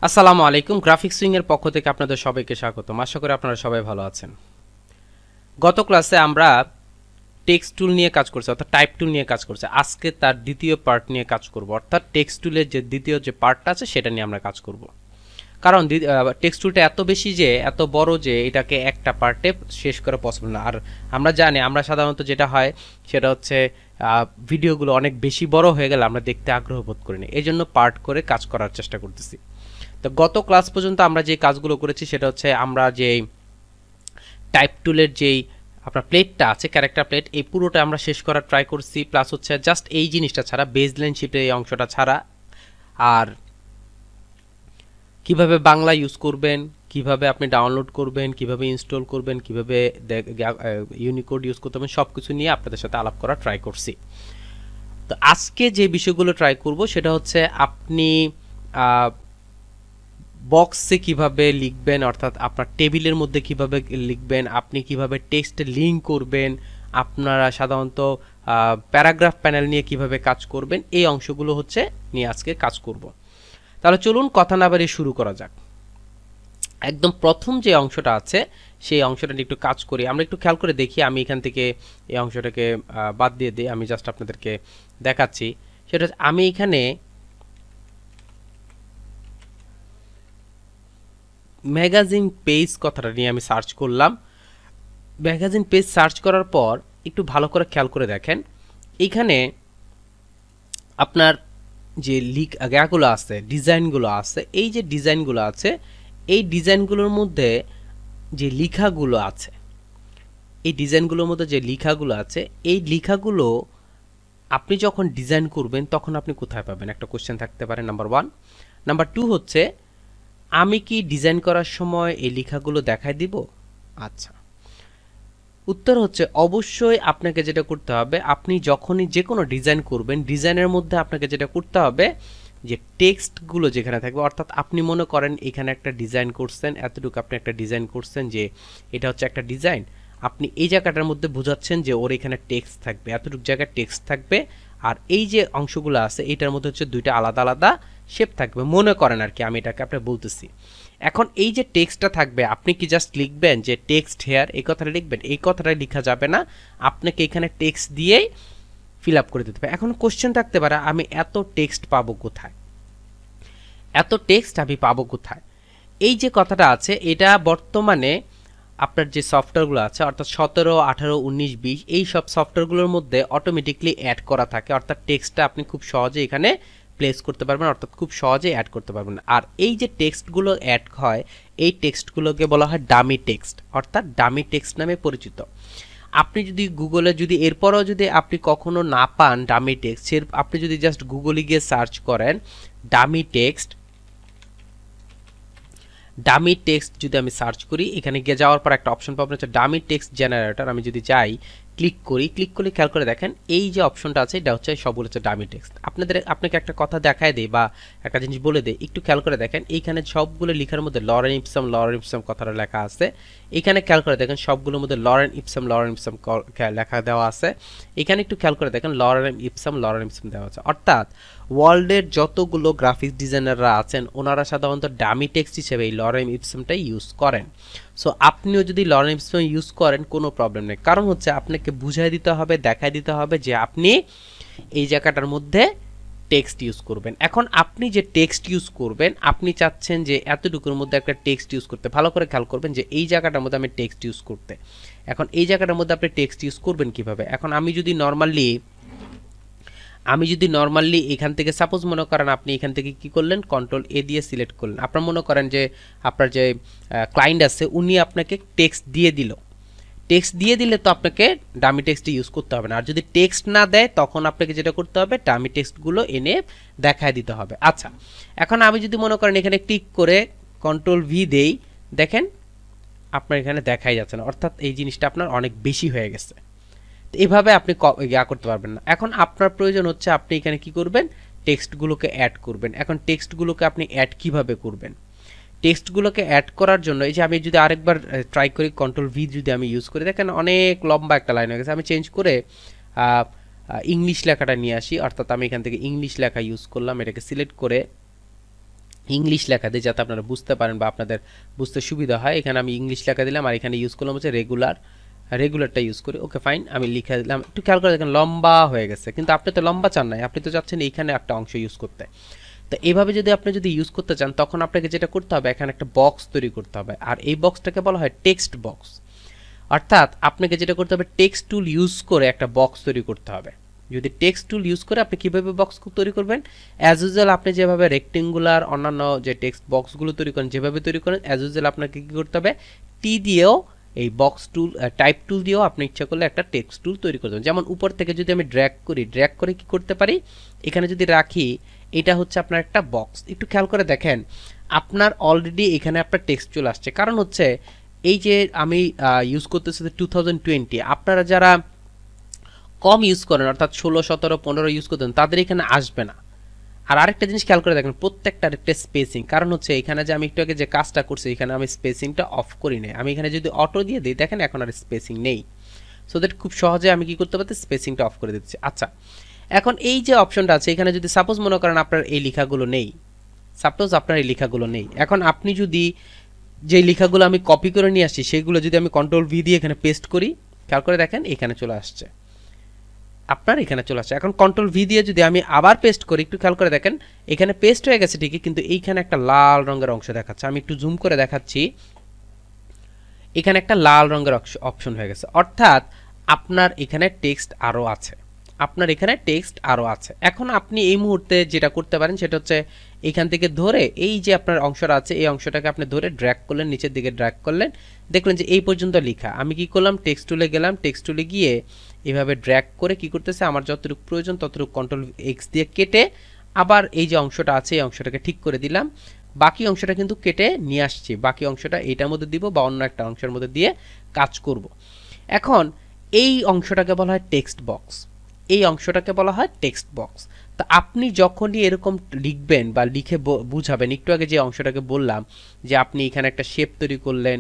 আসসালামু আলাইকুম। Graphics wing এর পক্ষ থেকে আপনাদের সবাইকে স্বাগতম। আশা করি আপনারা সবাই ভালো আছেন। গত ক্লাসে আমরা টেক্সট টুল নিয়ে কাজ করছি, অর্থাৎ টাইপ টুল নিয়ে কাজ করছি। আজকে তার দ্বিতীয় পার্ট নিয়ে কাজ করব, অর্থাৎ টেক্সট টুলের যে দ্বিতীয় যে পার্টটা আছে সেটা নিয়ে আমরা কাজ করব। কারণ টেক্সট টুলটা এত বেশি যে এত বড় যে এটাকে একটা পার্টে শেষ করা পসিবল না। আর আমরা জানি, আমরা সাধারণত যেটা হয় সেটা হচ্ছে ভিডিওগুলো অনেক বেশি বড় হয়ে গেলে আমরা দেখতে আগ্রহ বোধ করি না, এই জন্য পার্ট করে কাজ করার চেষ্টা করতেছি। তো গত ক্লাস পর্যন্ত আমরা যে কাজগুলো করেছি সেটা হচ্ছে আমরা যে টাইপ টুলের যেই আপনার প্লেটটা আছে, ক্যারেক্টার প্লেট, এই পুরোটা আমরা শেষ করার ট্রাই করছি। প্লাস হচ্ছে জাস্ট এই জিনিসটা ছাড়া, বেসলাইন শিটের এই অংশটা ছাড়া, আর কিভাবে বাংলা ইউজ করবেন, কিভাবে আপনি ডাউনলোড করবেন, কিভাবে ইনস্টল করবেন, কিভাবে ইউনিকোড ইউজ করতে হবে, সব কিছু নিয়ে আপনাদের সাথে আলাপ করার ট্রাই করছি। তো আজকে যে বিষয়গুলো ট্রাই করব সেটা হচ্ছে আপনি বক্সে কিভাবে লিখবেন, অর্থাৎ আপনার টেবিলের মধ্যে কিভাবে লিখবেন, আপনি কিভাবে টেক্সট লিঙ্ক করবেন, আপনারা সাধারণত প্যারাগ্রাফ প্যানেল নিয়ে কিভাবে কাজ করবেন, এই অংশগুলো হচ্ছে নিয়ে আজকে কাজ করব। তাহলে চলুন কথা না বাড়িয়ে শুরু করা যাক। একদম প্রথম যে অংশটা আছে সেই অংশটা নিয়ে একটু কাজ করি। আমরা একটু খেয়াল করে দেখি, আমি এখান থেকে এই অংশটাকে বাদ দিয়ে দিই, আমি জাস্ট আপনাদেরকে দেখাচ্ছি। সেটা আমি এখানে ম্যাগাজিন পেজ কথাটা নিয়ে আমি সার্চ করলাম। ম্যাগাজিন পেজ সার্চ করার পর একটু ভালো করে খেয়াল করে দেখেন, এইখানে আপনার যে লিখগুলো আছে, ডিজাইনগুলো আছে, এই যে ডিজাইনগুলো আছে, এই ডিজাইনগুলোর মধ্যে যে লেখাগুলো আছে, এই ডিজাইনগুলোর মধ্যে যে লেখাগুলো আছে, এই লেখাগুলো আপনি যখন ডিজাইন করবেন তখন আপনি কোথায় পাবেন, একটা কোশ্চেন থাকতে পারে, নাম্বার ওয়ান। নাম্বার টু হচ্ছে, আমি কি ডিজাইন করার সময় এই লেখাগুলো দেখাই দিব? আচ্ছা, উত্তর হচ্ছে অবশ্যই আপনাকে যেটা করতে হবে, আপনি যখনই যে কোনো ডিজাইন করবেন, ডিজাইনের মধ্যে আপনাকে যেটা করতে হবে যে টেক্সটগুলো যেখানে থাকবে, অর্থাৎ আপনি মনে করেন এখানে একটা ডিজাইন করছেন, এতটুকু আপনি একটা ডিজাইন করছেন যে এটা হচ্ছে একটা ডিজাইন, আপনি এই জায়গাটার মধ্যে বোঝাচ্ছেন যে ওর এখানে টেক্সট থাকবে, এতটুকু জায়গায় টেক্সট থাকবে, আর এই যে অংশগুলো আছে এটার মধ্যে হচ্ছে দুইটা আলাদা আলাদা শেপ থাকবে, মনে করেন আর কি, আমি এটাকে আপনাকে বলতেছি। এখন এই যে টেক্সটটা থাকবে, আপনি কি জাস্ট লিখবেন যে টেক্সট হেয়ার, এই কথাটা লিখবেন? এই কথাটা লেখা যাবে না, আপনাকে এখানে টেক্সট দিয়েই ফিল আপ করে দিতে হবে। এখন কোশ্চেন থাকতে পারে, আমি এত টেক্সট পাবো কোথায়, এত টেক্সট আমি পাবো কোথায়? এই যে কথাটা আছে, এটা বর্তমানে আপনার যে সফটওয়্যারগুলো আছে, অর্থাৎ 17, 18, 19, 20, এই সব সফটওয়্যারগুলোর মধ্যে অটোমেটিকলি অ্যাড করা থাকে, অর্থাৎ টেক্সটটা আপনি খুব সহজে এখানে প্লেস করতে পারবেন, অর্থাৎ খুব সহজে অ্যাড করতে পারবেন। আর এই যে টেক্সটগুলো অ্যাড হয়, এই টেক্সটগুলোকে বলা হয় ডামি টেক্সট, অর্থাৎ ডামি টেক্সট নামে পরিচিত। আপনি যদি গুগলে যদি এরপরও যদি আপনি কখনো না পান ডামি টেক্সট, আপনি যদি জাস্ট গুগলে গিয়ে সার্চ করেন ডামি টেক্সট, ডামি টেক্সট যদি আমি সার্চ করি, এখানে গিয়ে যাওয়ার পর একটা অপশন পাবেন হচ্ছে ডামি টেক্সট জেনারেটর। আমি যদি যাই, ক্লিক করি, ক্লিক করলে খেয়াল করে দেখেন এই যে অপশনটা আছে এটা হচ্ছে সবগুলো হচ্ছে ডামি টেক্সট। আপনাকে একটা কথা দেখায় দেই বা একটা জিনিস বলে দেই, একটু খেয়াল করে দেখেন, এইখানে সবগুলো লেখার মধ্যে লরেন ইপসাম কথাটা লেখা আছে। এখানে খেয়াল করে দেখেন সবগুলোর মধ্যে লরেন ইপসাম লেখা দেওয়া আছে। এখানে একটু খেয়াল করে দেখেন লরেন ইপসাম দেওয়া আছে। অর্থাৎ ওয়ার্ল্ডের যতগুলো গ্রাফিক্স ডিজাইনাররা আছেন ওনারা সাধারণত ডামি টেক্সট হিসেবে এই লরেন ইপসামটাই ইউজ করেন। সো আপনিও যদি লরেন ইপসাম ইউজ করেন কোনো প্রবলেম নেই, কারণ হচ্ছে আপনাকে বুঝাই দিতে হবে, দেখাই দিতে হবে যে আপনি এই জায়গাটার মধ্যে টেক্সট ইউজ করবেন। এখন আপনি যে টেক্সট ইউজ করবেন, আপনি চাচ্ছেন যে এতটুকুর মধ্যে একটা টেক্সট ইউজ করতে, ভালো করে খেয়াল করবেন যে এই জায়গাটার মধ্যে আমি টেক্সট ইউজ করতে। এখন এই জায়গাটার মধ্যে আপনি টেক্সট ইউজ করবেন কিভাবে? এখন আমি যদি নর্মালি এখান থেকে সাপোজ মনে করেন আপনি এখান থেকে কি করলেন, কন্ট্রোল এ দিয়ে সিলেক্ট করলেন, আপনার মনে করেন যে আপনার যে ক্লায়েন্ট আছে উনি আপনাকে টেক্সট দিয়ে দিল, টেক্সট দিয়ে দিলে তো আপনাকে ডামি টেক্সট ইউজ করতে হবে না। আর যদি টেক্সট না দেয় তখন আপনাকে যেটা করতে হবে ডামি টেক্সটগুলো এনে দেখায় দিতে হবে। আচ্ছা, এখন আমি যদি মনে করেন এখানে ক্লিক করে কন্ট্রোল ভি দেই, দেখেন আপনার এখানে দেখাই যাচ্ছে না, অর্থাৎ এই জিনিসটা আপনার অনেক বেশি হয়ে গেছে। তো এভাবে আপনি করতে পারবেন না। এখন আপনার প্রয়োজন হচ্ছে আপনি এখানে কি করবেন, টেক্সটগুলোকে অ্যাড করবেন। এখন টেক্সটগুলোকে আপনি অ্যাড কিভাবে করবেন? টেক্সটগুলোকে অ্যাড করার জন্য এই যে আমি যদি আরেকবার ট্রাই করি, কন্ট্রোল ভি যদি আমি ইউজ করি, দেখেন অনেক লম্বা একটা লাইন হয়ে গেছে। আমি চেঞ্জ করে ইংলিশ লেখাটা নিয়ে আসি, অর্থাৎ আমি এখান থেকে ইংলিশ লেখা ইউজ করলাম, এটাকে সিলেক্ট করে ইংলিশ লেখা দিই যাতে আপনারা বুঝতে পারেন বা আপনাদের বুঝতে সুবিধা হয়। এখানে আমি ইংলিশ লেখা দিলাম আর এখানে ইউজ করলাম হচ্ছে রেগুলারটা ইউজ করি। ওকে ফাইন, আমি লিখে দিলাম। একটু খেয়াল করে দেখেন লম্বা হয়ে গেছে, কিন্তু আপনি তো লম্বা চান নাই, আপনি তো চাচ্ছেন এইখানে একটা অংশ ইউজ করতে। তো এইভাবে যদি আপনি ইউজ করতে চান তখন আপনাকে যেটা করতে হবে, এখানে একটা বক্স তৈরি করতে হবে, আর এই বক্সটাকে বলা হয় টেক্সট বক্স। অর্থাৎ আপনাকে যেটা করতে হবে, টেক্সট টুল ইউজ করে একটা বক্স তৈরি করতে হবে। যদি টেক্সট টুল ইউজ করে আপনি কীভাবে বক্স তৈরি করবেন, অ্যাজ ইউজুয়াল আপনি যেভাবে রেক্টেঙ্গুলার অন্যান্য যে টেক্সট বক্সগুলো তৈরি করেন যেভাবে তৈরি করেন, অ্যাজ ইউজুয়াল আপনাকে কী করতে হবে, টি দিয়েও এই বক্স টুল টাইপ টুল দিয়েও আপনি ইচ্ছা করলে একটা টেক্সট টুল তৈরি করতে পারেন। যেমন উপর থেকে যদি আমি ড্র্যাগ করে কি করতে পারি, এখানে যদি রাখি, এটা হচ্ছে আপনার একটা বক্স। একটু খেয়াল করে দেখেন আপনার অলরেডি এখানে আপনার টেক্সট চলে আসছে, কারণ হচ্ছে এই যে আমি ইউজ করতেছি 2020, আপনারা যারা কম ইউজ করেন অর্থাৎ 16, 17, 15 ইউজ করতেন তাদের এখানে আসবে না। আর আরেকটা জিনিস খেয়াল করে দেখেন, প্রত্যেকটা একটা স্পেসিং, কারণ হচ্ছে এখানে যে আমি একটু আগে যে কাজটা করছি এখানে আমি স্পেসিংটা অফ করি নাই। আমি এখানে যদি অটো দিয়ে দিই দেখেন এখন আর স্পেসিং নেই, সো দ্যাট খুব সহজে আমি কি করতে পারছি, স্পেসিংটা অফ করে দিচ্ছি। আচ্ছা, এখন এই যে অপশনটা আছে এখানে যদি সাপোজ মনে করেন আপনার এই লেখাগুলো নেই, এখন আপনি যদি যে লেখাগুলো আমি কপি করে নিয়ে আসছি সেগুলো যদি আমি কন্ট্রোল ভি দিয়ে এখানে পেস্ট করি, খেয়াল করে দেখেন এখানে চলে আসছে, আপনার এখানে চলে আসছে। এখন কন্ট্রোল ভি দিয়ে যদি আমি আবার পেস্ট করি, একটু খেয়াল করে দেখেন এখানে পেস্ট হয়ে গেছে ঠিকই, কিন্তু এইখানে একটা লাল রঙের অংশ দেখাচ্ছে। আমি একটু জুম করে দেখাচ্ছি, এখানে একটা লাল রঙের অপশন হয়ে গেছে, অর্থাৎ আপনার এখানে টেক্সট আরও আছে, এখন আপনি এই মুহূর্তে যেটা করতে পারেন সেটা হচ্ছে এখান থেকে ধরে এই যে আপনার অংশটা আছে এই অংশটাকে আপনি ধরে ড্র্যাগ করলেন, নিচের দিকে ড্র্যাগ করলেন, দেখলেন যে এই পর্যন্ত লেখা। আমি কি করলাম, টেক্সট টুলে গেলাম, টেক্সট টুলে গিয়ে এভাবে ড্র্যাগ করে কি করতেছে, আমার যতটুকু প্রয়োজন ততটুকু কন্ট্রোল এক্স দিয়ে কেটে আবার এই যে অংশটা আছে এই অংশটাকে ঠিক করে দিলাম। বাকি অংশটা কিন্তু কেটে নিয়ে আসছি, বাকি অংশটা এইটার মধ্যে দিব বা অন্য একটা অংশের মধ্যে দিয়ে কাজ করব। এখন এই অংশটাকে বলা হয় টেক্সট বক্স, তা আপনি যখনই এরকম লিখবেন বা লিখে বুঝাবেন, একটু আগে যে অংশটাকে বললাম যে আপনি এখানে একটা শেপ তৈরি করলেন,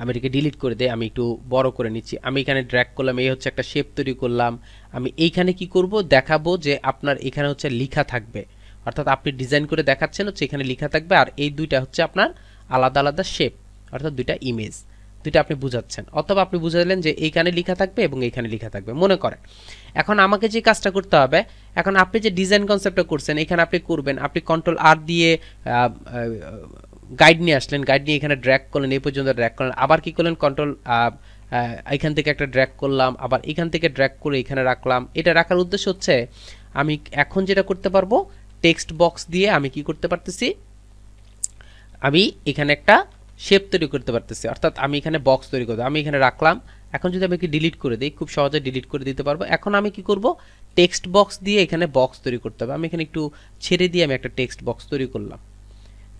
আমি এটাকে ডিলিট করে দেই, আমি একটু বড় করে নিচ্ছি, আমি এখানে ড্র্যাগ করলাম, এই হচ্ছে একটা শেপ তৈরি করলাম। আমি এইখানে কি করব, দেখাবো যে আপনার এখানে হচ্ছে লেখা থাকবে, অর্থাৎ আপনি ডিজাইন করে দেখাচ্ছেন হচ্ছে এখানে লেখা থাকবে, আর এই দুইটা হচ্ছে আপনার আলাদা আলাদা শেপ, অর্থাৎ দুইটা ইমেজ, দুইটা আপনি বুঝাচ্ছেন। অথবা আপনি বুঝালেন যে এইখানে লেখা থাকবে এবং এইখানে লেখা থাকবে মনে করেন। এখন আমাকে যে কাজটা করতে হবে, এখন আপনি যে ডিজাইন কনসেপ্টটা করছেন এখানে আপনি করবেন, আপনি কন্ট্রোল আর দিয়ে গাইড নিয়ে আসলেন, গাইড নিয়ে এখানে ড্র্যাগ করলেন, এই পর্যন্ত ড্র্যাগ করলেন, আবার কি করলেন কন্ট্রোল এখান থেকে একটা ড্র্যাগ করলাম, আবার এখান থেকে ড্র্যাগ করে এখানে রাখলাম। এটা রাখার উদ্দেশ্য হচ্ছে আমি এখন যেটা করতে পারবো, টেক্সট বক্স দিয়ে আমি কি করতে পারতেছি, আমি এখানে একটা শেপ তৈরি করতে পারতেছি, অর্থাৎ আমি এখানে বক্স তৈরি করতে, আমি এখানে রাখলাম। এখন যদি আমি ডিলিট করে দিই, খুব সহজে ডিলিট করে দিতে পারবো। এখন আমি কি করব, টেক্সট বক্স দিয়ে এখানে বক্স তৈরি করতে হবে। আমি এখানে একটু ছেড়ে দিয়ে আমি একটা টেক্সট বক্স তৈরি করলাম,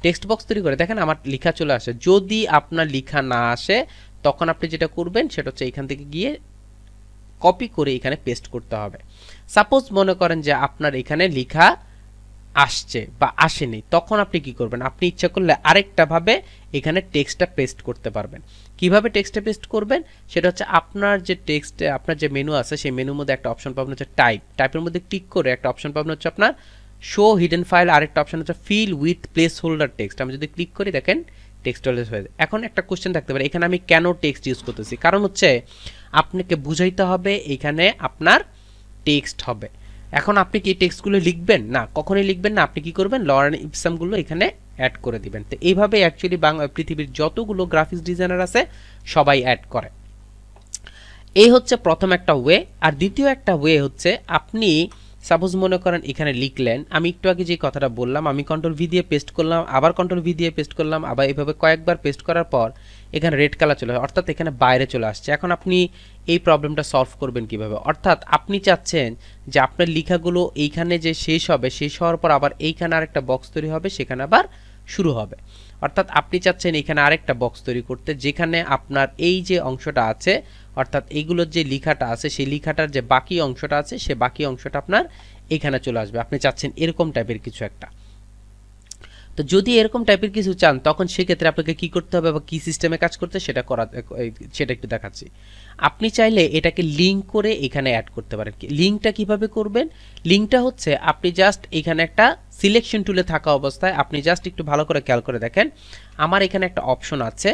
টেক্সট বক্স তৈরি করে দেখেন আমার লেখা চলে আসে। যদি আপনার লেখা না আসে তখন আপনি যেটা করবেন সেটা হচ্ছে এখান থেকে গিয়ে কপি করে এখানে পেস্ট করতে হবে। সাপোজ মনে করেন যে আপনার এখানে লেখা আসছে বা আসেনি, তখন আপনি কি করবেন, আপনি ইচ্ছা করলে আরেকটা ভাবে এখানে টেক্সটটা পেস্ট করতে পারবেন। কিভাবে টেক্সটটা পেস্ট করবেন সেটা হচ্ছে আপনার যে টেক্সটে আপনার যে মেনু আছে সেই মেনুর মধ্যে একটা অপশন পাবেন হচ্ছে টাইপের মধ্যে ক্লিক করে একটা অপশন পাবেন হচ্ছে আপনার শো হিডেন ফাইল, আরেকটা অপশন হচ্ছে fill with place holder text. আমি যদি ক্লিক করি দেখেন টেক্সট হয়ে যায়। এখন একটা কোশ্চেন থাকতে পারে এখানে আমি কেন টেক্সট ইউজ করতেছি, কারণ হচ্ছে আপনাকে বুঝাইতে হবে এখানে আপনার টেক্সট হবে। এখন আপনি কি টেক্সটগুলো লিখবেন না, কখনোই লিখবেন না, আপনি কি করবেন, লরেন ইপসামগুলো এখানে অ্যাড করে দিবেন। তো এইভাবে অ্যাকচুয়ালি পৃথিবীর যতগুলো গ্রাফিক্স ডিজাইনার আছে সবাই অ্যাড করে। এই হচ্ছে প্রথম একটা ওয়ে। আর দ্বিতীয় একটা ওয়ে হচ্ছে আপনি সাপোজ মনে করেন এখানে লিখলেন, আমি একটু আগে যে কথাটা বললাম, আমি কন্ট্রোল ভি দিয়ে পেস্ট করলাম, আবার কন্ট্রোল ভি দিয়ে পেস্ট করলাম, আবার এইভাবে কয়েকবার পেস্ট করার পর এখানে রেড কালার চলে আসে, অর্থাৎ এখানে বাইরে চলে আসছে। এখন আপনি এই প্রবলেমটা সলভ করবেন কিভাবে, অর্থাৎ আপনি চাচ্ছেন যে আপনার লেখাগুলো এইখানে যে শেষ হবে, শেষ হওয়ার পর আবার এইখানে আরেকটা বক্স তৈরি হবে, সেখানে আবার শুরু হবে। অর্থাৎ আপনি চাচ্ছেন এখানে আরেকটা বক্স তৈরি করতে যেখানে আপনার এই যে অংশটা আছে, অর্থাৎ এইগুলোর যে লেখাটা আছে সেই লেখাটার যে বাকি অংশটা আছে সে বাকি অংশটা আপনার এখানে চলে আসবে। আপনি চাচ্ছেন এরকম টাইপের কিছু একটা। তো যদি এরকম টাইপের কিছু চান তখন সেক্ষেত্রে আপনাকে কি করতে হবে বা কি সিস্টেমে কাজ করতে সেটা একটু দেখাচ্ছি। আপনি চাইলে এটাকে লিঙ্ক করে এখানে অ্যাড করতে পারেন। লিঙ্কটা কিভাবে করবেন? লিঙ্কটা হচ্ছে আপনি জাস্ট এখানে একটা সিলেকশন টুলে থাকা অবস্থায় আপনি জাস্ট একটু ভালো করে খেয়াল করে দেখেন, আমার এখানে একটা অপশন আছে,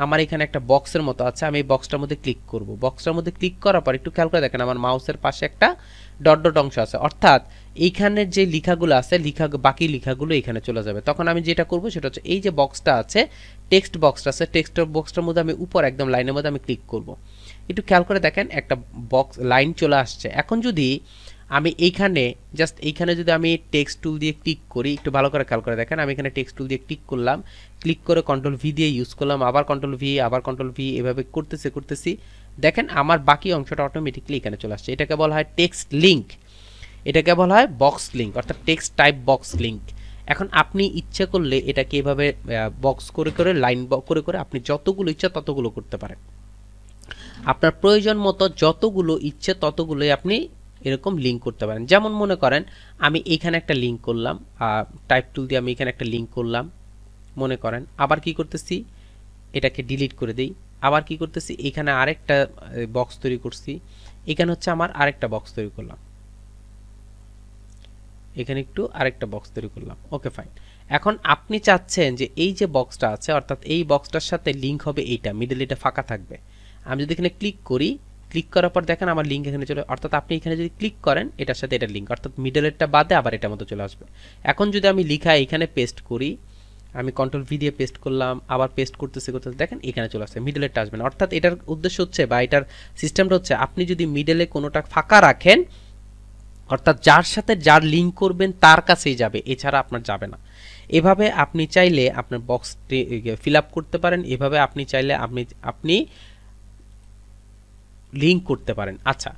আমার এখানে একটা বক্সের মতো আছে, আমি এই বক্সটার মধ্যে ক্লিক করব। বক্সটার মধ্যে ক্লিক করার পর একটু খেয়াল করে দেখেন আমার মাউসের পাশে একটা ডট ডট অংশ আছে, অর্থাৎ এইখানের যে লেখাগুলো আছে বাকি লেখাগুলো এখানে চলে যাবে। তখন আমি যেটা করব সেটা হচ্ছে এই যে বক্সটা আছে, টেক্সট বক্সটা আছে, টেক্সট বক্সটার মধ্যে আমি উপর একদম লাইনের মধ্যে আমি ক্লিক করব। একটু খেয়াল করে দেখেন একটা বক্স লাইন চলে আসছে। এখন যদি আমি এইখানে জাস্ট এইখানে যদি আমি টেক্সট টুল দিয়ে ক্লিক করি, একটু ভালো করে খেয়াল করে দেখেন, আমি এখানে টেক্সট টুল দিয়ে ক্লিক করলাম, ক্লিক করে কন্ট্রোল ভি দিয়ে ইউজ করলাম, আবার কন্ট্রোল ভি, আবার কন্ট্রোল ভি, এভাবে করতেছি দেখেন আমার বাকি অংশটা অটোমেটিকলি এখানে চলে আসছে। এটাকে বলা হয় টেক্সট লিঙ্ক, এটাকে বলা হয় বক্স লিঙ্ক, অর্থাৎ টেক্সট টাইপ বক্স লিঙ্ক। এখন আপনি ইচ্ছা করলে এটাকে এভাবে বক্স করে করে লাইন করে করে আপনি যতগুলো ইচ্ছা ততগুলো করতে পারেন। আপনার প্রয়োজন মতো যতগুলো ইচ্ছে ততগুলোই আপনি এরকম লিঙ্ক করতে পারেন। যেমন মনে করেন আমি এখানে একটা লিঙ্ক করলাম, টাইপ টুল দিয়ে আমি এখানে একটা লিঙ্ক করলাম, মনে করেন আবার কি করতেছি এটাকে ডিলিট করে দিই, আবার কি করতেছি এখানে আরেকটা বক্স তৈরি করছি, এখানে হচ্ছে আমার আরেকটা বক্স তৈরি করলাম, এখানে একটু আরেকটা বক্স তৈরি করলাম, ওকে ফাইন। এখন আপনি চাচ্ছেন যে এই যে বক্সটা আছে অর্থাৎ এই বক্সটার সাথে লিঙ্ক হবে এইটা, মিডল এটা ফাঁকা থাকবে। আমি যদি এখানে ক্লিক করি, ক্লিক করার পর দেখেন আমার লিঙ্ক এখানে চলে, অর্থাৎ আপনি এখানে যদি ক্লিক করেন এটার সাথে এটা লিঙ্ক, অর্থাৎ মিডলেরটা বাদে আবার এটার মতো চলে আসবে। এখন যদি আমি লিখা এখানে পেস্ট করি, আমি কন্ট্রোল ভি দিয়ে পেস্ট করলাম, আবার পেস্ট করতেছি দেখেন এখানে চলে আসছে, মিডলেরটা আসবে না। অর্থাৎ এটার উদ্দেশ্য হচ্ছে বা এটার সিস্টেমটা হচ্ছে আপনি যদি মিডলে কোনোটা ফাঁকা রাখেন অর্থাৎ যার সাথে যার লিঙ্ক করবেন তার কাছেই যাবে, এছাড়া আপনার যাবে না। এভাবে আপনি চাইলে আপনার বক্সটি ফিল আপ করতে পারেন, এভাবে আপনি চাইলে আপনি লিঙ্ক করতে পারেন। আচ্ছা,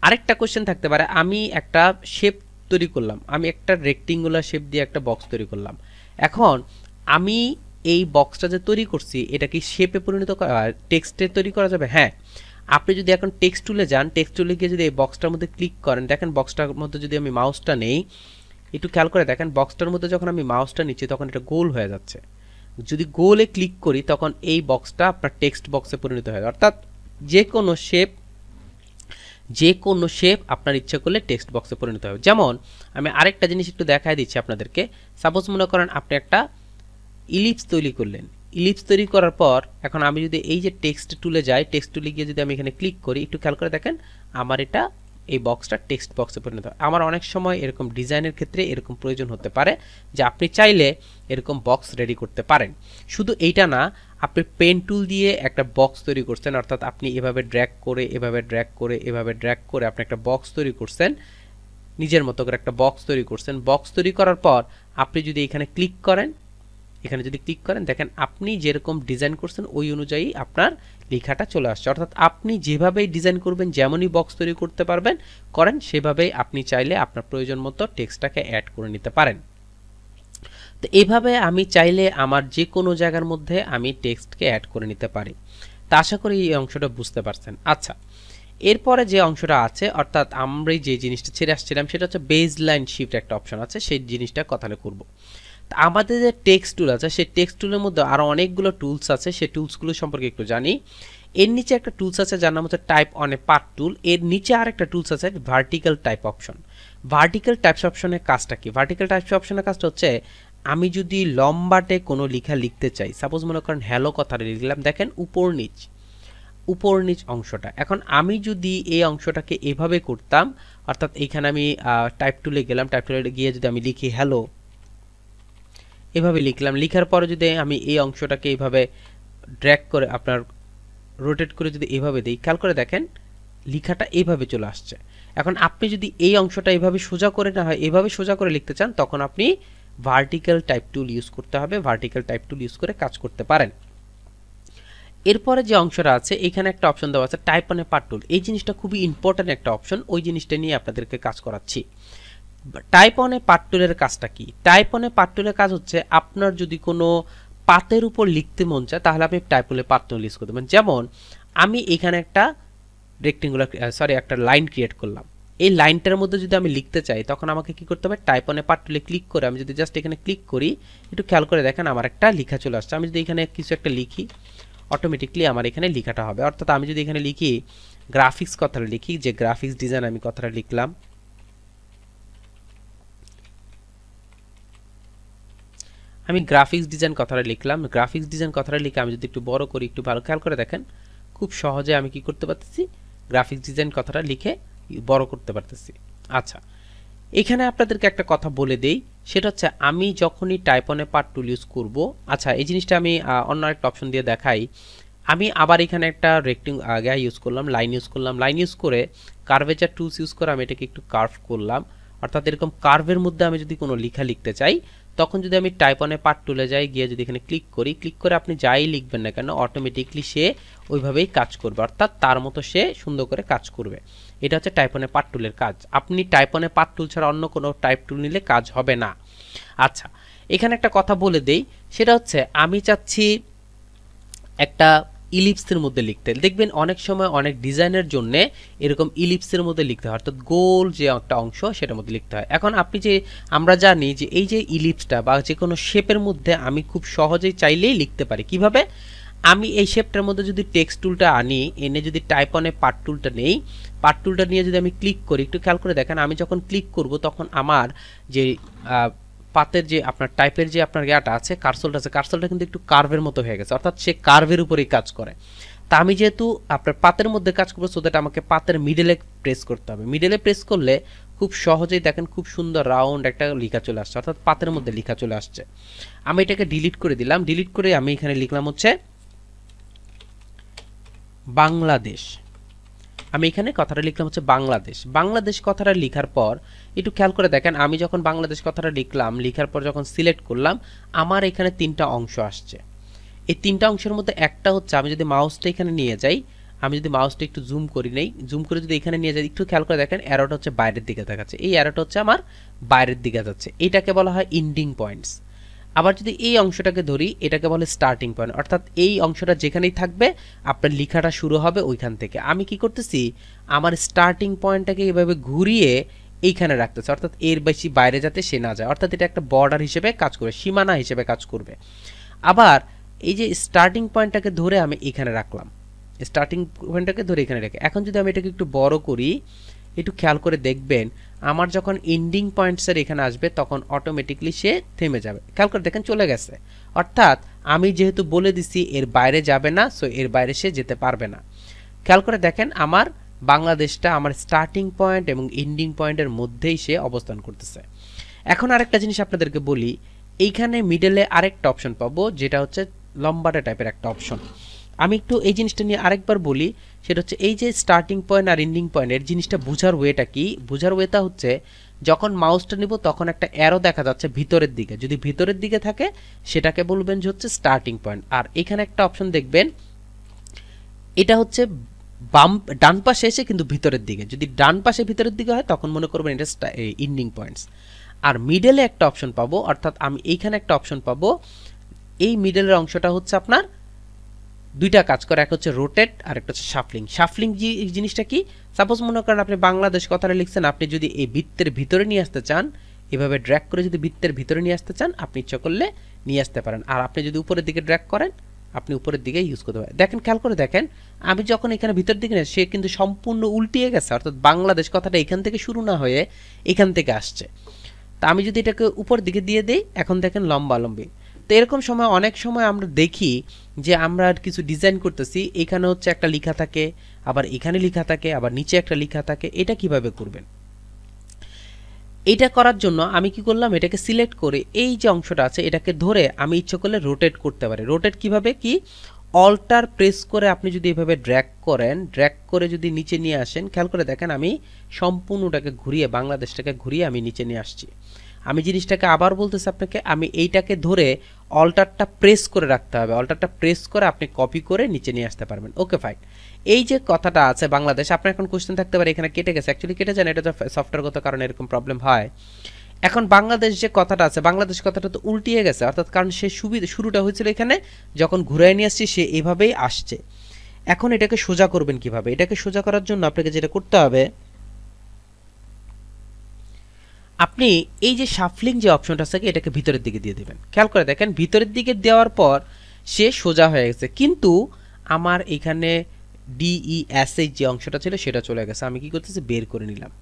আরেকটা কোশ্চেন থাকতে পারে, আমি একটা শেপ তৈরি করলাম, আমি একটা রেক্টেঙ্গুলার শেপ দিয়ে একটা বক্স তৈরি করলাম। এখন আমি এই বক্সটা যে তৈরি করছি এটা কি শেপে পরিণত টেক্সটে তৈরি করা যাবে? হ্যাঁ, আপনি যদি এখন টেক্সট টুলে যান, টেক্সট টুলে গিয়ে যদি এই বক্সটার মধ্যে ক্লিক করেন, দেখেন বক্সটার মধ্যে যদি আমি মাউসটা নেই, একটু খেয়াল করে দেখেন বক্সটার মধ্যে যখন আমি মাউসটা নিচ্ছি তখন এটা গোল হয়ে যাচ্ছে। যদি গোলে ক্লিক করি তখন এই বক্সটা আপনার টেক্সট বক্সে পরিণত হয়, অর্থাৎ যে কোনো শেপ আপনার ইচ্ছা করলে টেক্সট বক্সে পরিণত হবে। যেমন আমি আরেকটা জিনিস একটু দেখাই দিচ্ছি আপনাদেরকে। সাপোজ মনে করেন আপনি একটা ইলিপস তৈরি করলেন, ইলিপস তৈরি করার পর এখন আমি যদি এই যে টেক্সট টুলে যাই, টেক্সট টুলে গিয়ে যদি আমি এখানে ক্লিক করি, একটু খেয়াল করে দেখেন আমার এটা এই বক্সটা টেক্সট বক্সে পরিণত হয়। আমার অনেক সময় এরকম ডিজাইনের ক্ষেত্রে এরকম প্রয়োজন হতে পারে যে আপনি চাইলে এরকম বক্স রেডি করতে পারেন। শুধু এইটা না, আপনি পেন টুল দিয়ে একটা বক্স তৈরি করছেন, অর্থাৎ আপনি এভাবে ড্র্যাগ করে এভাবে ড্র্যাগ করে এভাবে ড্র্যাগ করে আপনি একটা বক্স তৈরি করছেন, নিজের মতো করে একটা বক্স তৈরি করছেন। বক্স তৈরি করার পর আপনি যদি এখানে ক্লিক করেন, এখানে যদি ক্লিক করেন দেখেন আপনি যেরকম ডিজাইন করছেন ওই অনুযায়ী আপনার লেখাটা চলে আসছে। অর্থাৎ আপনি যেভাবেই ডিজাইন করবেন, যেমনই বক্স তৈরি করতে পারবেন করেন, সেভাবেই আপনি চাইলে আপনার প্রয়োজন মতো টেক্সটটাকে অ্যাড করে নিতে পারেন। তো এইভাবে আমি চাইলে আমার যে কোনো জায়গার মধ্যে আমি টেক্সটকে অ্যাড করে নিতে পারি। তা আশা করি এই অংশটা বুঝতে পারছেন। আচ্ছা, এরপরে যে অংশটা আছে অর্থাৎ আমরা যে জিনিসটা ছেড়ে আসছিলাম সেটা হচ্ছে বেজ লাইন শিফট একটা অপশন আছে, সেই জিনিসটা কথালে করব। আমাদের যে টেক্সট টুল আছে সেই টেক্সট টুলের মধ্যে আরও অনেকগুলো টুলস আছে, সেই টুলসগুলো সম্পর্কে একটু জানি। এর নিচে একটা টুলস আছে যার নাম হচ্ছে টাইপ অন এ পার্ট টুল, এর নিচে আরেকটা টুলস আছে vertical type option. Vertical types অপশনের কাজটা কি? ভার্টিক্যাল টাইপস অপশনের কাজটা হচ্ছে আমি যদি লম্বাটে কোনো লেখা লিখতে চাই, সাপোজ মনে করেন হ্যালো কথাটা লিখলাম, দেখেন উপর নিচ অংশটা। এখন আমি যদি এই অংশটাকে এভাবে করতাম, অর্থাৎ এইখানে আমি টাইপ টুলে গেলাম, টাইপ টুলে গিয়ে যদি আমি লিখি হ্যালো, এভাবে লিখলাম, লিখার পরে যদি আমি এই অংশটাকে এইভাবে ড্র্যাগ করে আপনার রোটেট করে যদি এভাবে দিই, খেয়াল করে দেখেন লেখাটা এইভাবে চলে আসছে। এখন আপনি যদি এই অংশটা এইভাবে সোজা করে না হয় এভাবে সোজা করে লিখতে চান তখন আপনি ভার্টিক্যাল টাইপ টুল ইউজ করতে হবে, ভার্টিক্যাল টাইপ টুল ইউজ করে কাজ করতে পারেন। এরপরে যে অংশটা আছে এখানে একটা অপশন দেওয়া আছে টাইপ অন এ পার্ট টুল, এই জিনিসটা খুবই ইম্পর্টেন্ট একটা অপশন, ওই জিনিসটা নিয়ে আপনাদেরকে কাজ করাচ্ছি। টাইপ অন এ পার্ট টুলের কাজটা কি? টাইপ অন এ পার্ট টুলের কাজ হচ্ছে আপনার যদি কোনো পাতের উপর লিখতে মন চায় তাহলে আপনি type on a part tool use করতে পারেন। যেমন আমি এখানে একটা একটা লাইন ক্রিয়েট করলাম, এই লাইনটার মধ্যে যদি আমি লিখতে চাই তখন আমাকে কি করতে হবে, টাইপ অন এ পার্ট টুলে ক্লিক করে আমি যদি জাস্ট এখানে ক্লিক করি, একটু খেয়াল করে দেখেন আমার একটা লেখা চলে আসছে। আমি যদি এখানে কিছু একটা লিখি অটোমেটিকলি আমার এখানে লেখাটা হবে। অর্থাৎ আমি যদি এখানে লিখি গ্রাফিক্স কথাটা লিখি, যে গ্রাফিক্স ডিজাইন আমি কথাটা লিখলাম, আমি গ্রাফিক্স ডিজাইন কথাটা লিখলাম। গ্রাফিক্স ডিজাইন কথাটা লিখে আমি যদি একটু বড় করি, একটু ভালো খেয়াল করে দেখেন খুব সহজে আমি কি করতে পারতেছি, গ্রাফিক্স ডিজাইন কথাটা লিখে বড় করতে পারতেছি। আচ্ছা, এখানে আপনাদেরকে একটা কথা বলে দেই, সেটা হচ্ছে আমি যখনই type on a part tool use করব, আচ্ছা এই জিনিসটা আমি অন্য একটা অপশন দিয়ে দেখাই। আমি আবার এখানে একটা আগে ইউজ করলাম, লাইন ইউজ করলাম, লাইন ইউজ করে কার্ভেচার টুলস ইউজ করে আমি এটাকে একটু কার্ভ করলাম। অর্থাৎ এরকম কার্ভের মধ্যে আমি যদি কোনো লেখা লিখতে চাই, তখন যদি আমি টাইপ অন এ পার্ট টুলে যাই, গিয়ে যদি এখানে ক্লিক করি, ক্লিক করে আপনি যাই লিখবেন না কেন অটোমেটিকলি সে ওইভাবেই কাজ করবে, অর্থাৎ তার মতো সে সুন্দর করে কাজ করবে। এটা হচ্ছে টাইপ অন এ পার্ট টুলের কাজ। আপনি টাইপ অন এ পার্ট টুল ছাড়া অন্য কোনো টাইপ টুল নিলে কাজ হবে না। আচ্ছা, এখানে একটা কথা বলে দেই, সেটা হচ্ছে আমি চাচ্ছি একটা ইলিপসের মধ্যে লিখতে। দেখবেন অনেক সময় অনেক ডিজাইনের জন্য এরকম ইলিপসের মধ্যে লিখতে হয়, অর্থাৎ গোল যে একটা অংশ সেটার মধ্যে লিখতে হয়। এখন আপনি যে, আমরা জানি যে এই যে ইলিপসটা বা যে কোনো শেপের মধ্যে আমি খুব সহজেই চাইলেই লিখতে পারি। কিভাবে? আমি এই শেপটার মধ্যে যদি টেক্সট টুলটা আনি, এনে যদি টাইপ অন এ পার্ট টুলটা নেই, পার্ট টুলটা নিয়ে যদি আমি ক্লিক করি, একটু খেয়াল করে দেখেন আমি যখন ক্লিক করব তখন আমার যে পাতের যে আপনার টাইপের যে আপনার ইয়াটা আছে, কার্সলটা আছে, কার্সলটা কিন্তু একটু কার্ভের মতো হয়ে গেছে, অর্থাৎ সে কার্ভের উপরেই কাজ করে। তা আমি যেহেতু আপনার পাতের মধ্যে কাজ করবো, সো দ্যাট আমাকে পাতের মিডলে প্রেস করতে হবে। মিডলে প্রেস করলে খুব সহজেই দেখেন খুব সুন্দর রাউন্ড একটা লেখা চলে আসছে, অর্থাৎ পাতের মধ্যে লেখা চলে আসছে। আমি এটাকে ডিলিট করে দিলাম। ডিলিট করে আমি এখানে লিখলাম হচ্ছে বাংলাদেশ। আমি এখানে কথাটা লিখলাম হচ্ছে বাংলাদেশ। বাংলাদেশ কথাটা লেখার পর একটু খেয়াল করে দেখেন আমি যখন বাংলাদেশ কথাটা লিখলাম, লেখার পর যখন সিলেক্ট করলাম, আমার এখানে তিনটা অংশ আসছে। এই তিনটা অংশের মধ্যে একটা হচ্ছে, আমি যদি মাউসটা এখানে নিয়ে যাই, আমি যদি মাউসটা একটু জুম করি নেই, জুম করে যদি এখানে নিয়ে যাই, একটু খেয়াল করে দেখেন অ্যারোটা হচ্ছে বাইরের দিকে দেখাচ্ছে, এই অ্যারোটা হচ্ছে আমার বাইরের দিকে যাচ্ছে, এটাকে বলা হয় ইন্ডিং পয়েন্টস। আবার যদি এই অংশটাকে ধরি, এটাকে বলে স্টার্টিং পয়েন্ট, অর্থাৎ এই অংশটা যেখানেই থাকবে আপনার লেখাটা শুরু হবে ওইখান থেকে। আমি কি করতেছি, আমার স্টার্টিং পয়েন্টটাকে এভাবে ঘুরিয়ে এইখানে রাখতেছে, অর্থাৎ এর বেশি বাইরে যাতে সে না যায়, অর্থাৎ এটা একটা বর্ডার হিসেবে কাজ করবে, সীমানা হিসেবে কাজ করবে। আবার এই যে স্টার্টিং পয়েন্টটাকে ধরে আমি এখানে রাখলাম, স্টার্টিং পয়েন্টটাকে ধরে এখানে রেখে, এখন যদি আমি এটাকে একটু বড় করি, একটু খেয়াল করে দেখবেন আমার যখন এন্ডিং পয়েন্টসের এখানে আসবে তখন অটোমেটিকলি সে থেমে যাবে। খেয়াল করে দেখেন চলে গেছে, অর্থাৎ আমি যেহেতু বলে দিছি এর বাইরে যাবে না, সো এর বাইরে সে যেতে পারবে না। খেয়াল করে দেখেন আমার বাংলাদেশটা আমার স্টার্টিং পয়েন্ট এবং এন্ডিং পয়েন্টের মধ্যেই সে অবস্থান করতেছে। এখন আরেকটা জিনিস আপনাদেরকে বলি, এইখানে মিডলে আরেকটা অপশন পাবো, যেটা হচ্ছে লম্বাটে টাইপের একটা অপশন। আমি একটু এই জিনিসটা নিয়ে আরেকবার বলি, সেটা হচ্ছে এই যে স্টার্টিং পয়েন্ট আর এন্ডিং পয়েন্ট, এর জিনিসটা বোঝার ওয়েটা কি? বোঝার ওয়েটা হচ্ছে যখন মাউসটা নিব তখন একটা অ্যারো দেখা যাচ্ছে ভিতরের দিকে, যদি ভিতরের দিকে থাকে সেটাকে বলবেন যে হচ্ছে স্টার্টিং পয়েন্ট। আর এখানে একটা অপশন দেখবেন, এটা হচ্ছে বাম ডান পাশে এসে কিন্তু ভিতরের দিকে, যদি ডান পাশে ভিতরের দিকে হয় তখন মনে করবেন এটা এন্ডিং পয়েন্টস। আর মিডলে একটা অপশন পাবো, অর্থাৎ আমি এইখানে একটা অপশন পাবো, এই মিডলের অংশটা হচ্ছে আপনার দুইটা কাজ করে, এক হচ্ছে রোটেট আর একটা হচ্ছে শাফলিং। শাফলিং জিনিসটা কি? সাপোজ মনে করেন আপনি বাংলাদেশ কথাটা লিখছেন, আপনি যদি এই বৃত্তের ভিতরে নিয়ে আসতে চান, এভাবে ড্র্যাগ করে যদি বৃত্তের ভিতরে নিয়ে আসতে চান, আপনি ইচ্ছা করলে নিয়ে আসতে পারেন। আর আপনি যদি উপরের দিকে ড্র্যাগ করেন, আপনি উপরের দিকে ইউজ করতে পারেন। দেখেন খেয়াল করে দেখেন আমি যখন এখানে ভিতর দিকে সে কিন্তু সম্পূর্ণ উল্টিয়ে গেছে, অর্থাৎ বাংলাদেশ কথাটা এখান থেকে শুরু না হয়ে এখান থেকে আসছে। তা আমি যদি এটাকে উপর দিকে দিয়ে দিই, এখন দেখেন লম্বা লম্বি। তো এরকম সময় অনেক সময় আমরা দেখি যে আমরা কিছু ডিজাইন করতেছি, এখানে হচ্ছে একটা লেখা থাকে, আবার এখানে লেখা থাকে, আবার নিচে একটা লেখা থাকে। এটা কিভাবে করবেন? এটা করার জন্য আমি কি করলাম, এটাকে সিলেক্ট করে এই যে অংশটা আছে এটাকে ধরে আমি ইচ্ছা করলে রোটেট করতে পারি। রোটেট কিভাবে? কি অল্টার প্রেস করে আপনি যদি এভাবে ড্র্যাগ করেন, ড্র্যাগ করে যদি নিচে নিয়ে আসেন, খেয়াল করে দেখেন আমি সম্পূর্ণটাকে ঘুরিয়ে বাংলাদেশটাকে ঘুরিয়ে আমি নিচে নিয়ে আসছি। আমি জিনিসটাকে আবার বলতেছি আপনাকে, আমি এইটাকে ধরে অল্টারটা প্রেস করে রাখতে হবে, অল্টারটা প্রেস করে আপনি কপি করে নিচে নিয়ে আসতে পারবেন। Okay fine. এই যে কথাটা আছে বাংলাদেশ, আপনার এখন কোশ্চেন থাকতে পারে এখানে কেটে গেছে, অ্যাকচুয়ালি কেটে যায় না, এটা তো সফটওয়্যারগত কারণে এরকম প্রবলেম হয়। এখন বাংলাদেশ যে কথাটা আছে, বাংলাদেশ কথাটা তো উল্টিয়ে গেছে, অর্থাৎ কারণ সে শুরুটা হয়েছিল এখানে, যখন ঘুরাই নিয়ে আসছি সে এভাবেই আসছে। এখন এটাকে সোজা করবেন কিভাবে? এটাকে সোজা করার জন্য আপনাকে যেটা করতে হবে, আপনি এই যে শাফলিং যে অপশনটা আছে এটাকে ভিতরের দিকে দিয়ে দেবেন। খেয়াল করে দেখেন ভিতরের দিকে দেওয়ার পর সে সোজা হয়ে গেছে, কিন্তু আমার এখানে DES যে অংশটা ছিল সেটা চলে গেছে। আমি কি করতেছি, বের করে নিলাম।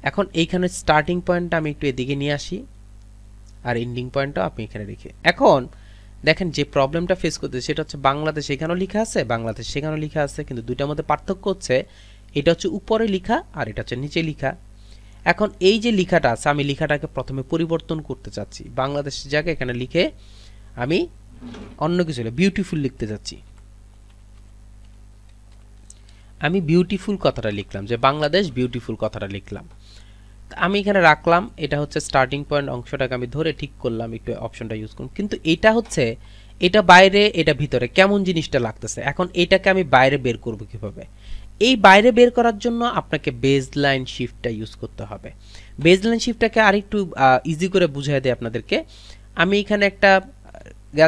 এখন এইখানে স্টার্টিং পয়েন্টটা আমি একটু এদিকে নিয়ে আসি, আর এন্ডিং পয়েন্টটাও আপনি এখানে রেখে। এখন দেখেন যে প্রবলেমটা ফেস করতেছে সেটা হচ্ছে বাংলাদেশ এখানেও লেখা আছে, বাংলাদেশ সেখানেও লেখা আছে, কিন্তু দুইটার মধ্যে পার্থক্য হচ্ছে এটা হচ্ছে উপরে লেখা আর এটা হচ্ছে নিচে লেখা। এখন এই যে লেখাটা আছে আমি লেখাটাকে প্রথমে পরিবর্তন করতে চাচ্ছি, বাংলাদেশের জায়গায় এখানে লিখে আমি অন্য কিছু বিউটিফুল লিখতে যাচ্ছি। আমি বিউটিফুল কথাটা লিখলাম, যে বাংলাদেশ বিউটিফুল কথাটা লিখলাম। আমি এখানে রাখলাম, এটা হচ্ছে স্টার্টিং পয়েন্ট অংশটাকে আমি ধরে ঠিক করলাম, একটু অপশনটা ইউজ করুন। কিন্তু এটা হচ্ছে এটা বাইরে এটা ভিতরে কেমন জিনিসটা লাগতেছে। এখন এটাকে আমি বাইরে বের করব কিভাবে? এই বাইরে বের করার জন্য আপনাকে বেজলাইন শিফটটা ইউজ করতে হবে। বেজলাইন শিফটটাকে আরেকটু ইজি করে বুঝিয়ে দেয় আপনাদেরকে। আমি এখানে একটা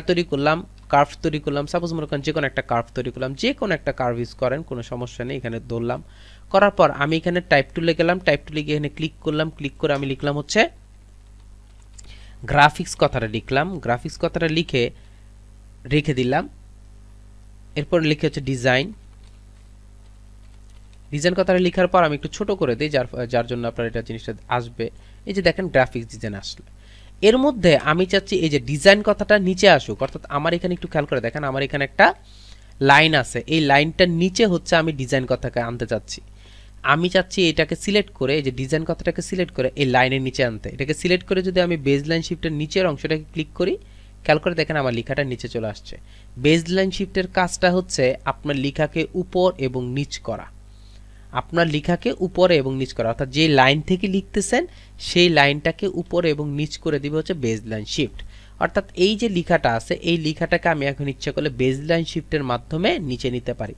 তৈরি করলাম, কার্ভ তৈরি করলাম, সাপোজ মনে করেন যে কোনো একটা কার্ভ তৈরি করলাম, যে কোনো একটা কার্ভ ইউজ করেন, কোনো সমস্যা নেই। এখানে ধরলাম, করার পর আমি এখানে টাইপ টুলে গেলাম, টাইপ টুলে গিয়ে এখানে ক্লিক করলাম, ক্লিক করে আমি লিখলাম হচ্ছে গ্রাফিক্স কথাটা লিখলাম, গ্রাফিক্স কথাটা লিখে রেখে দিলাম। এরপর লিখে হচ্ছে ডিজাইন, ডিজাইন কথাটা লেখার পর আমি একটু ছোট করে দিই, যার জন্য আপনার এটা জিনিসটা আসবে। এই যে দেখেন গ্রাফিক্স ডিজাইন আসলে, এর মধ্যে আমি চাচ্ছি এই যে ডিজাইন কথাটা নিচে আসুক। অর্থাৎ আমার এখানে একটু খেয়াল করে দেখেন, আমার এখানে একটা লাইন আছে, এই লাইনটার নিচে হচ্ছে আমি ডিজাইন কথাকে আনতে চাচ্ছি। আমি চাচ্ছি এটাকে সিলেক্ট করে, এই যে ডিজাইন কথাটাকে সিলেক্ট করে এই লাইনের নিচে আনতে। এটাকে সিলেক্ট করে যদি আমি বেজলাইন শিফটের নিচের অংশটাকে ক্লিক করি, খেয়াল করে দেখেন আমার লেখাটা নিচে চলে আসছে। বেজলাইন শিফটের কাজটা হচ্ছে আপনার লেখাকে উপর এবং নিচ করা, আপনার লেখাকে উপরে এবং নিচ করা, অর্থাৎ যে লাইন থেকে লিখতেছেন সেই লাইনটাকে উপরে এবং নিচ করে দিবে হচ্ছে বেজলাইন শিফট। অর্থাৎ এই যে লেখাটা আছে এই লেখাটাকে আমি এখন ইচ্ছা করলে বেজলাইন শিফটের মাধ্যমে নিচে নিতে পারি।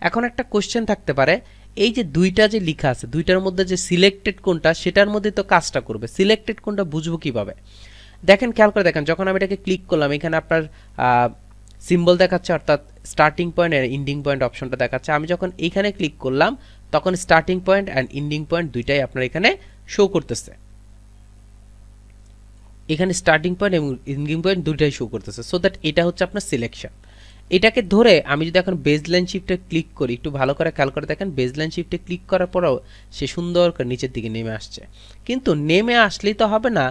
এখন একটা কোশ্চেন থাকতে পারে, এই যে দুইটা যে লেখা আছে দুইটার মধ্যে যে সিলেক্টেড কোনটা সেটার মধ্যে তো কাজটা করবে, সিলেক্টেড কোনটা বুঝবো কিভাবে? দেখেন খেয়াল করে দেখেন, যখন আমি এটাকে ক্লিক করলাম এখানে আপনার সিম্বল দেখাচ্ছে, অর্থাৎ স্টার্টিং পয়েন্ট আর এন্ডিং পয়েন্ট অপশনটা দেখাচ্ছে। আমি যখন এইখানে ক্লিক করলাম তখন starting point and ending point দুইটাই আপনার এখানে শো করতেছে। এখানে স্টার্টিং পয়েন্ট এবং এন্ডিং পয়েন্ট দুইটাই শো করতেছে, সো দ্যাট এটা হচ্ছে আপনার সিলেকশন। এটাকে ধরে আমি যদি এখন বেজলাইন শিফটে ক্লিক করি, একটু ভালো করে খেয়াল করে দেখেন বেজলাইন শিফটে ক্লিক করার পরেও সে সুন্দর করে নিচের দিকে নেমে আসছে। কিন্তু নেমে আসলেই তো হবে না,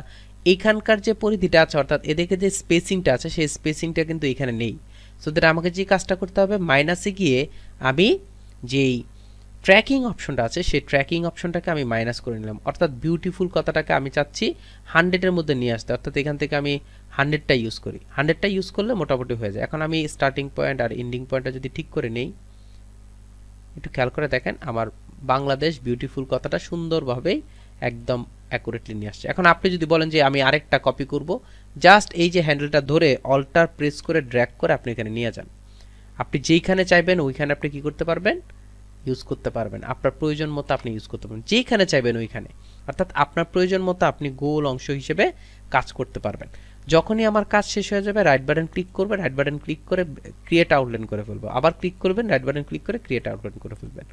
এইখানকার যে পরিধিটা আছে অর্থাৎ এদিকে যে স্পেসিংটা আছে সেই স্পেসিংটা কিন্তু এখানে নেই। সো দ্যাট আমাকে যে কাজটা করতে হবে, মাইনাসে গিয়ে আমি যেই ট্র্যাকিং অপশনটা আছে সেই ট্র্যাকিং অপশনটাকে আমি মাইনাস করে নিলাম। অর্থাৎ বিউটিফুল কথাটাকে আমি চাচ্ছি 100-এর মধ্যে নিয়ে আসতে, অর্থাৎ এখান থেকে আমি 100টা ইউজ করি। 100টা ইউজ করলে মোটামুটি হয়ে যায়। এখন আমি স্টার্টিং পয়েন্ট আর এন্ডিং পয়েন্টটা যদি ঠিক করে নেই, একটু খেয়াল করে দেখেন আমার বাংলাদেশ বিউটিফুল কথাটা সুন্দরভাবেই একদম অ্যাকুরেটলি নিয়ে আসছে। এখন আপনি যদি বলেন যে আমি আরেকটা কপি করব, জাস্ট এই যে হ্যান্ডেলটা ধরে অল্টার প্রেস করে ড্র্যাগ করে আপনি এখানে নিয়ে যান। আপনি যেইখানে চাইবেন ওইখানে আপনি কি করতে পারবেন, ইউজ করতে পারবেন। আপনার প্রয়োজন মতো আপনি ইউজ করতে পারবেন, যেখানে চাইবেন ওইখানে। অর্থাৎ আপনার প্রয়োজন মতো আপনি গোল অংশ হিসেবে কাজ করতে পারবেন। যখনই আমার কাজ শেষ হয়ে যাবে রাইট বাটন ক্লিক করবেন, রাইট বাটন ক্লিক করে ক্রিয়েট আউটলাইন করে ফেলবো, আবার ক্লিক করবেন, রাইট বাটন ক্লিক করে ক্রিয়েট আউটলাইন করে ফেলবেন।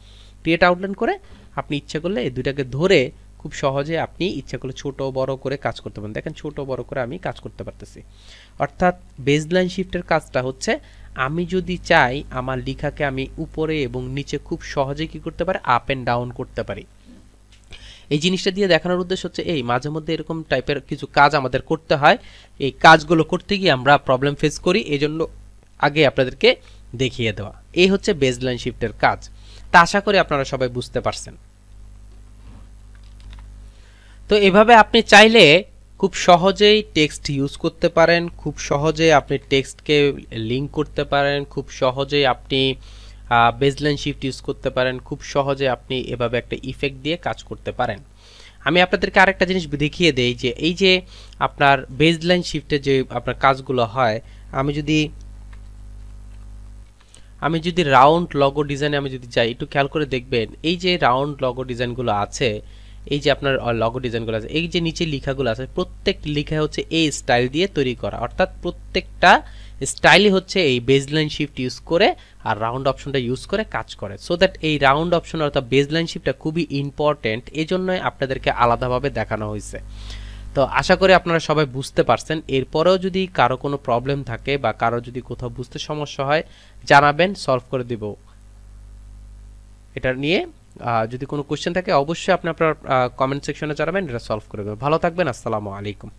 ক্রিয়েট আউটলাইন করে আপনি ইচ্ছা করলে এই দুইটাকে ধরে খুব সহজে আপনি ইচ্ছা করলে ছোট বড় করে কাজ করতে পারেন। দেখেন ছোট বড় করে আমি কাজ করতে পারতেছি। অর্থাৎ বেজলাইন শিফটের কাজটা হচ্ছে আমি যদি চাই আমার লেখাকে আমি উপরে এবং নিচে খুব সহজে কি করতে পারি, আপ এন্ড ডাউন করতে পারি। এই জিনিসটা দিয়ে দেখানোর উদ্দেশ্য হচ্ছে এই মাঝে মধ্যে এরকম টাইপের কিছু কাজ আমাদের করতে হয়, এই কাজগুলো করতে গিয়ে আমরা প্রবলেম ফেস করি, এই জন্য আগে আপনাদেরকে দেখিয়ে দেওয়া। এই হচ্ছে বেজলাইন শিফটের কাজ। তা আশা করি আপনারা সবাই বুঝতে পারছেন। তো এভাবে আপনি চাইলে খুব সহজেই টেক্সট ইউজ করতে পারেন, খুব সহজে আপনি টেক্সটকে লিঙ্ক করতে পারেন, খুব সহজেই আপনি বেজলাইন শিফট ইউজ করতে পারেন, খুব সহজে আপনি এভাবে একটা ইফেক্ট দিয়ে কাজ করতে পারেন। আমি আপনাদেরকে আরেকটা জিনিস দেখিয়ে দেই যে এই যে আপনার বেজলাইন শিফটে যে আপনার কাজগুলো হয়, আমি যদি রাউন্ড লগো ডিজাইনে আমি যদি যাই, একটু খেয়াল করে দেখবেন এই যে রাউন্ড লগো ডিজাইনগুলো আছে এই যে আপনার লগো ডিজাইনগুলো আছে, এই যে নিচে লেখাগুলো আছে, প্রত্যেক লেখা হচ্ছে এই স্টাইল দিয়ে তৈরি করা, অর্থাৎ প্রত্যেকটা স্টাইলই হচ্ছে এই বেজলাইন শিফট ইউজ করে আর রাউন্ড অপশনটা ইউজ করে কাজ করে। সো দ্যাট এই রাউন্ড অপশন অর্থাৎ বেজলাইন শিফটটা খুবই ইম্পর্টেন্ট, এই জন্যই আপনাদেরকে আলাদাভাবে দেখানো হয়েছে। তো আশা করি আপনারা সবাই বুঝতে পারছেন। এরপরেও যদি কারো কোনো প্রবলেম থাকে বা কারো যদি কোথাও বুঝতে সমস্যা হয় জানাবেন, সলভ করে দিব এটা নিয়ে। যদি কোনো কোশ্চেন থাকে অবশ্যই আপনি আপনার কমেন্ট সেকশনে জানাবেন, এটা সলভ করে দেবো। ভালো থাকবেন, আসসালামু আলাইকুম।